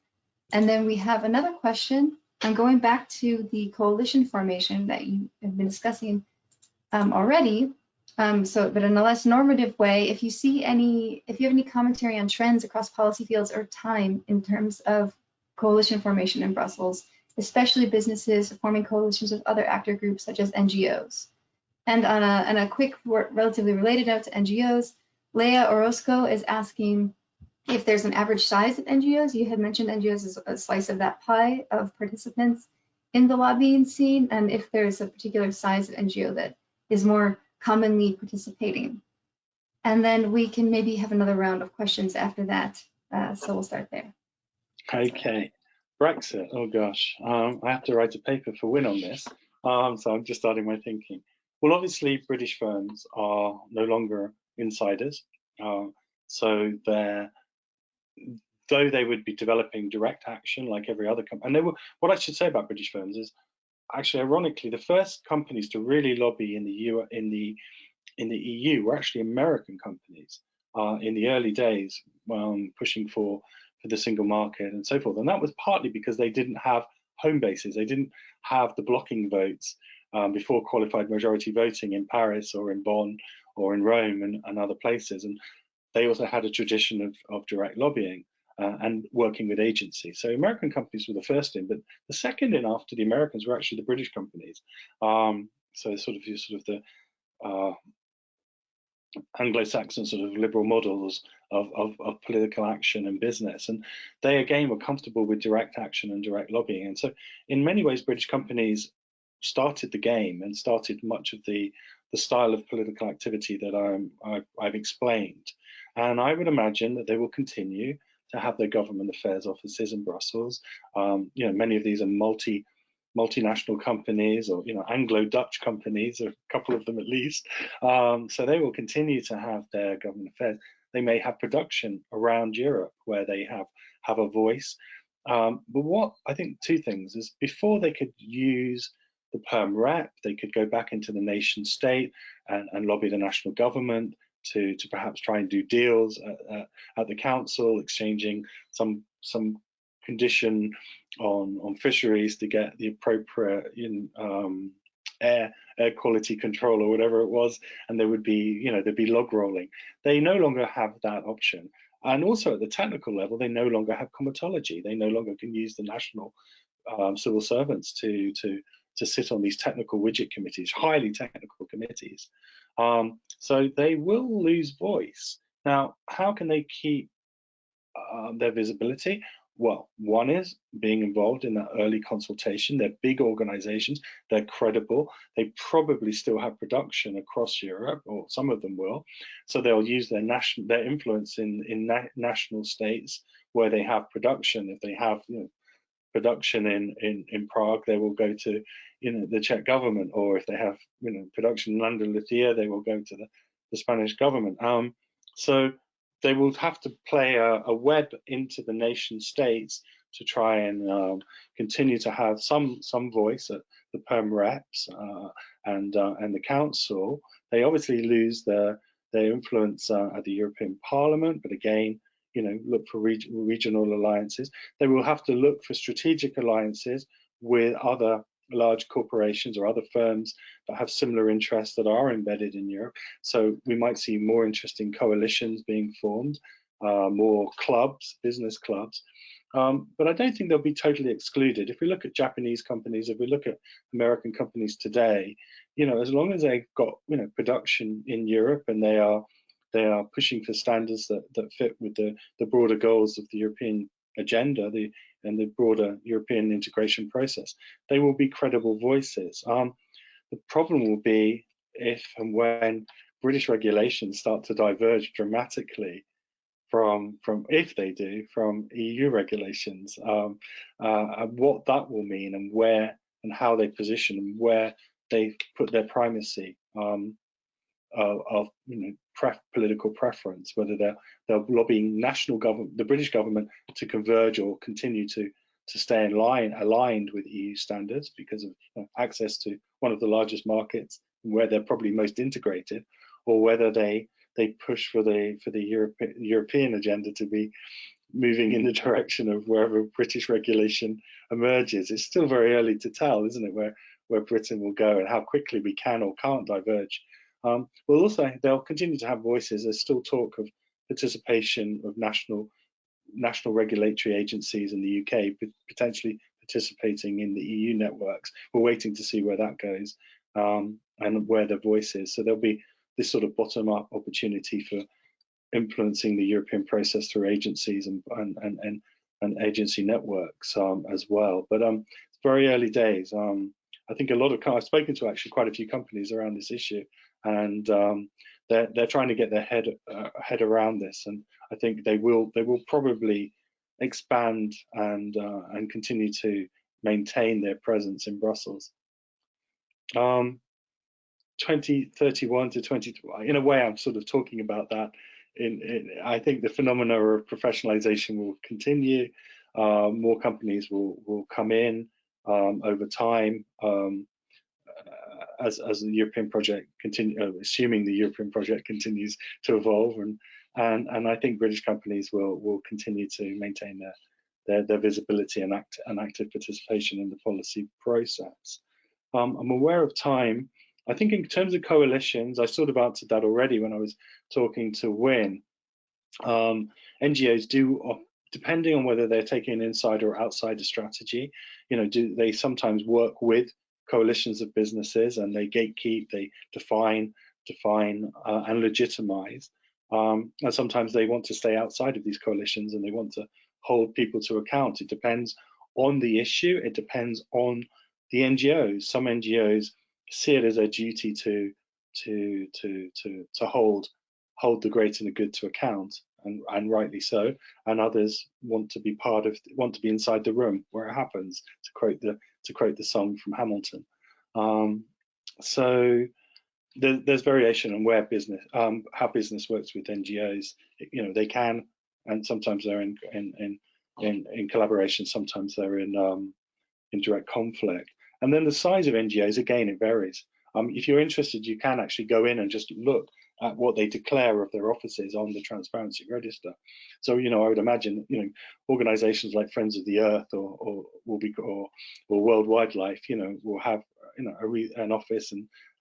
And then we have another question. I'm going back to the coalition formation that you have been discussing already. But in a less normative way, if you have any commentary on trends across policy fields or time in terms of coalition formation in Brussels, especially businesses forming coalitions with other actor groups such as NGOs. And on a quick, relatively related note to NGOs, Leah Orozco is asking if there's an average size of NGOs. You had mentioned NGOs as a slice of that pie of participants in the lobbying scene, and if there's a particular size of NGO that is more commonly participating. And then we can maybe have another round of questions after that. So we'll start there. Okay. Brexit, oh gosh, I have to write a paper for Wyn on this, so I'm just starting my thinking. Well, obviously, British firms are no longer insiders, so though they would be developing direct action like every other company, and what I should say about British firms is, actually, ironically, the first companies to really lobby in the EU were actually American companies in the early days, pushing for the single market and so forth. And that was partly because they didn't have home bases. They didn't have the blocking votes before qualified majority voting in Paris or in Bonn or in Rome and other places. And they also had a tradition of direct lobbying and working with agencies. So American companies were the first in, but the second in after the Americans were actually the British companies. So sort of the Anglo-Saxon sort of liberal models of political action and business, and they again were comfortable with direct action and direct lobbying. And so in many ways British companies started the game and started much of the style of political activity that I've explained. And I would imagine that they will continue to have their government affairs offices in Brussels. Many of these are multinational companies, or Anglo-Dutch companies, a couple of them at least. So they will continue to have their government affairs. They may have production around Europe where they have a voice. But what I think two things is, before they could use the perm rep, they could go back into the nation state and lobby the national government to perhaps try and do deals at the council, exchanging some condition on fisheries to get the appropriate air quality control or whatever it was, and there would be there'd be log rolling. They no longer have that option, and also at the technical level they no longer have comitology. They no longer can use the national civil servants to sit on these technical widget committees, highly technical committees. So they will lose voice Now, how can they keep their visibility? Well, one is being involved in that early consultation. They're big organizations, they're credible, they probably still have production across Europe, or some of them will. So they'll use their influence in national states where they have production. If they have production in Prague, they will go to the Czech government, or if they have production in London, Lithuania, they will go to the Spanish government. So they will have to play a web into the nation states to try and continue to have some voice at the Perm Reps and the Council. They obviously lose their influence at the European Parliament, but again, look for regional alliances. They will have to look for strategic alliances with other large corporations or other firms that have similar interests that are embedded in Europe. So we might see more interesting coalitions being formed, more clubs, business clubs. But I don't think they'll be totally excluded. If we look at Japanese companies, if we look at American companies today, as long as they've got production in Europe and they are pushing for standards that fit with the broader goals of the European agenda and the broader European integration process, they will be credible voices. The problem will be if and when British regulations start to diverge dramatically from if they do, from EU regulations, what that will mean and where and how they position and where they put their primacy of political preference, whether they're lobbying national government, the British government, to converge or continue to stay aligned with EU standards because of access to one of the largest markets where they're probably most integrated, or whether they push for the European agenda to be moving in the direction of wherever British regulation emerges. It's still very early to tell, isn't it, where Britain will go and how quickly we can or can't diverge. They'll continue to have voices. There's still talk of participation of national regulatory agencies in the UK potentially participating in the EU networks. We're waiting to see where that goes and where their voice is. So there'll be this sort of bottom-up opportunity for influencing the European process through agencies and agency networks as well. But it's very early days. I think I've spoken to actually quite a few companies around this issue, and they're trying to get their head around this, and I think they will probably expand and continue to maintain their presence in Brussels. 2031 to 20, in a way, I'm sort of talking about that. I think the phenomena of professionalization will continue. More companies will come in over time. As the European project assuming the European project continues to evolve, and I think British companies will continue to maintain their visibility and active participation in the policy process. I'm aware of time. I think in terms of coalitions, I sort of answered that already when I was talking to Wyn. NGOs do, depending on whether they're taking an insider or outsider strategy, do they sometimes work with coalitions of businesses, and they gatekeep, they define and legitimize, and sometimes they want to stay outside of these coalitions and they want to hold people to account. It depends on the issue, it depends on the NGOs. Some NGOs see it as a duty to hold the great and the good to account, and rightly so, and others want to be inside the room where it happens, to quote the song from Hamilton. So there's variation on where how business works with NGOs. They can, and sometimes they're in collaboration, sometimes they're in direct conflict. And then the size of NGOs, again, it varies. If you're interested, you can actually go in and just look at what they declare of their offices on the Transparency Register. So, I would imagine, organizations like Friends of the Earth or World Wildlife, will have, an office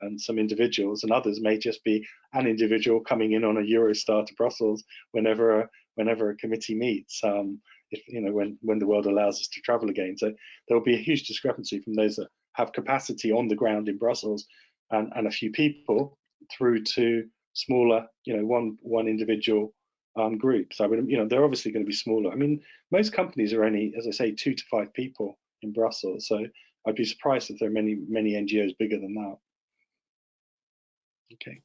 and some individuals, and others may just be an individual coming in on a Eurostar to Brussels whenever a committee meets, when the world allows us to travel again. So there will be a huge discrepancy from those that have capacity on the ground in Brussels and a few people, through to smaller, one individual group. So they're obviously going to be smaller. I mean, most companies are only, as I say, 2 to 5 people in Brussels. So I'd be surprised if there are many NGOs bigger than that. Okay.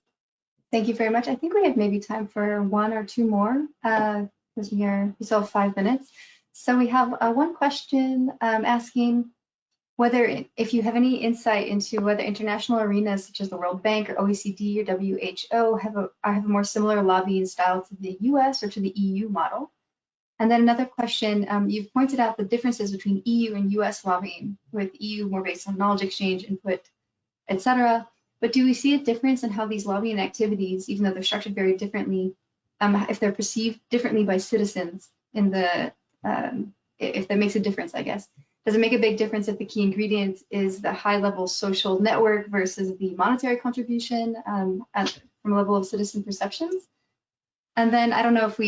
Thank you very much. I think we have maybe time for 1 or 2 more because we still have 5 minutes. So we have one question asking whether, if you have any insight into whether international arenas such as the World Bank or OECD or WHO have a more similar lobbying style to the US or to the EU model. And then another question, you've pointed out the differences between EU and US lobbying, with EU more based on knowledge exchange, input, etc. But do we see a difference in how these lobbying activities, even though they're structured very differently, if they're perceived differently by citizens in the, if that makes a difference, I guess. Does it make a big difference if the key ingredient is the high-level social network versus the monetary contribution from a level of citizen perceptions? And then I don't know if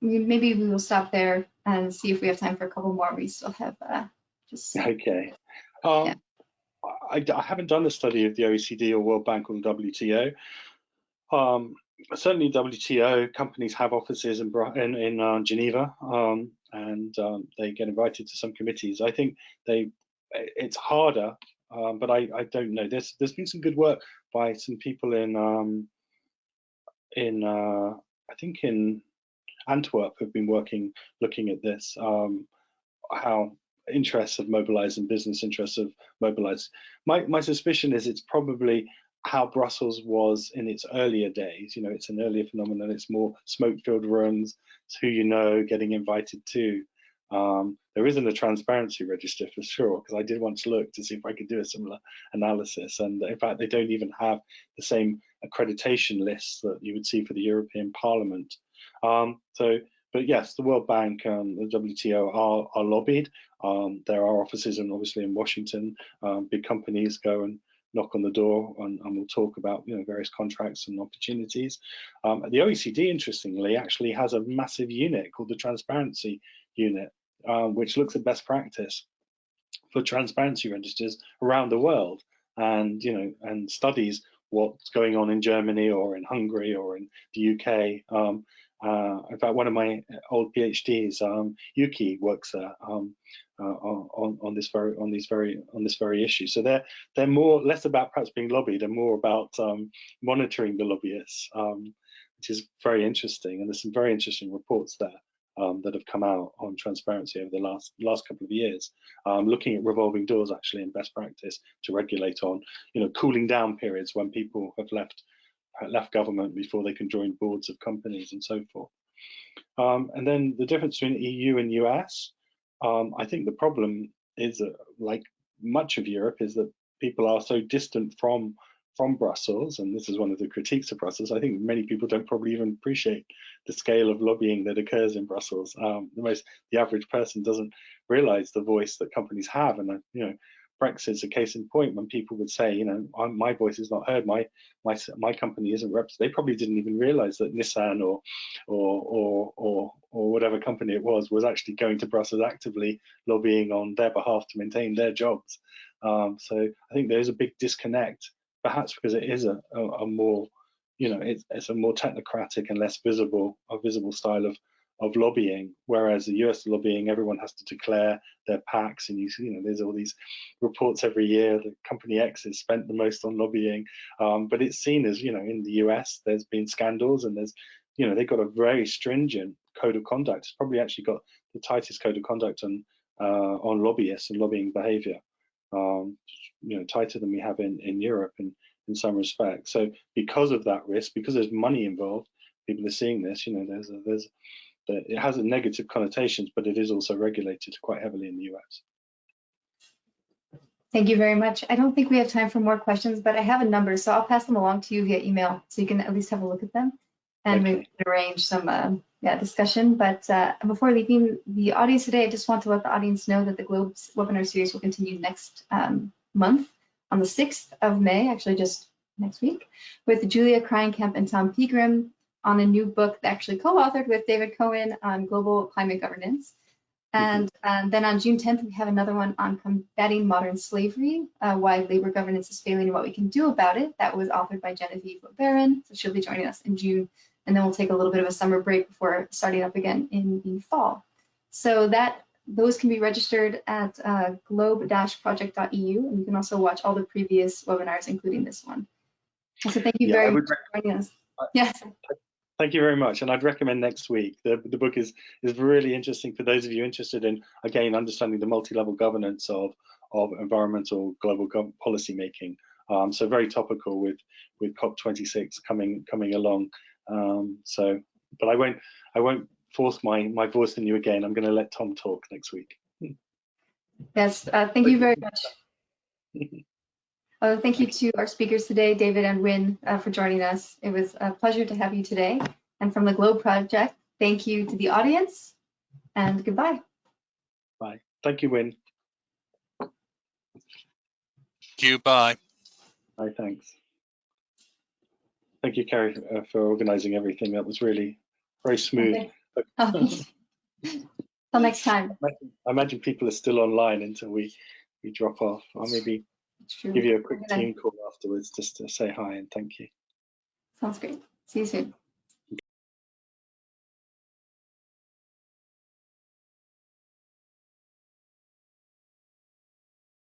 maybe we will stop there and see if we have time for a couple more. We still have just. Okay. Yeah. I haven't done a study of the OECD or World Bank or the WTO. Certainly WTO companies have offices in Geneva, and they get invited to some committees. I think it's harder, but I don't know. There's been some good work by some people in I think in Antwerp who've been looking at this, how interests of mobilize and business interests of mobilize. My suspicion is it's probably how Brussels was in its earlier days. It's an earlier phenomenon. It's more smoke-filled rooms. It's who you know getting invited to. There isn't a transparency register for sure, because I did want to look to see if I could do a similar analysis. And in fact, they don't even have the same accreditation lists that you would see for the European Parliament. But yes, the World Bank and the WTO are lobbied. There are offices, and obviously in Washington, big companies go and knock on the door, and we'll talk about various contracts and opportunities. The OECD, interestingly, actually has a massive unit called the Transparency Unit, which looks at best practice for transparency registers around the world, and studies what's going on in Germany or in Hungary or in the UK. In fact, one of my old PhDs, Yuki, works there on this very issue. So they're less about perhaps being lobbied and more about monitoring the lobbyists, which is very interesting. And there's some very interesting reports there that have come out on transparency over the last couple of years, looking at revolving doors actually in best practice to regulate on cooling down periods when people have left government before they can join boards of companies and so forth. And then the difference between EU and US, I think the problem is that, like much of Europe, is that people are so distant from Brussels, and this is one of the critiques of Brussels. I think many people don't probably even appreciate the scale of lobbying that occurs in Brussels. The average person doesn't realize the voice that companies have, and Brexit's a case in point when people would say, my voice is not heard, my company isn't represented. They probably didn't even realize that Nissan or whatever company it was actually going to Brussels actively lobbying on their behalf to maintain their jobs. So I think there's a big disconnect, perhaps because it is a more, it's a more technocratic and less visible style of lobbying, whereas the US lobbying, everyone has to declare their PACs, and there's all these reports every year that company X has spent the most on lobbying, but it's seen as, in the US there's been scandals, and there's, they've got a very stringent code of conduct. It's probably actually got the tightest code of conduct on lobbyists and lobbying behavior, tighter than we have in Europe in some respects. So because of that risk, because there's money involved, people are seeing this, it has a negative connotations, but it is also regulated quite heavily in the US. Thank you very much. I don't think we have time for more questions, but I have a number, so I'll pass them along to you via email so you can at least have a look at them, and Okay. we can arrange some discussion. But before leaving the audience today, I just want to let the audience know that the Globes webinar series will continue next month on the 6th of May, actually just next week, with Julia Kreinkamp and Tom Pegram on a new book actually co-authored with David Coen on global climate governance. And then on June 10th, we have another one on combating modern slavery, why labor governance is failing and what we can do about it. That was authored by Genevieve LeBaron, so she'll be joining us in June. And then we'll take a little bit of a summer break before starting up again in the fall. So those can be registered at globe-project.eu, and you can also watch all the previous webinars, including this one. So thank you very much for joining us. Yes. Thank you very much, and I'd recommend next week. The book is really interesting for those of you interested in, again, understanding the multi-level governance of environmental global policy making. So very topical with COP26 coming along. But I won't force my voice on you again. I'm going to let Tom talk next week. Yes, thank you very much. Thank you to our speakers today, David and Wyn, for joining us. It was a pleasure to have you today. And from the Globe Project, thank you to the audience, and goodbye. Bye. Thank you, Wyn. Thank you. Bye. Bye. Thanks. Thank you, Carrie, for organising everything. That was really very smooth. Okay. Till next time. I imagine people are still online until we drop off. I'll maybe give you a quick team call afterwards just to say hi and thank you. Sounds great. See you soon.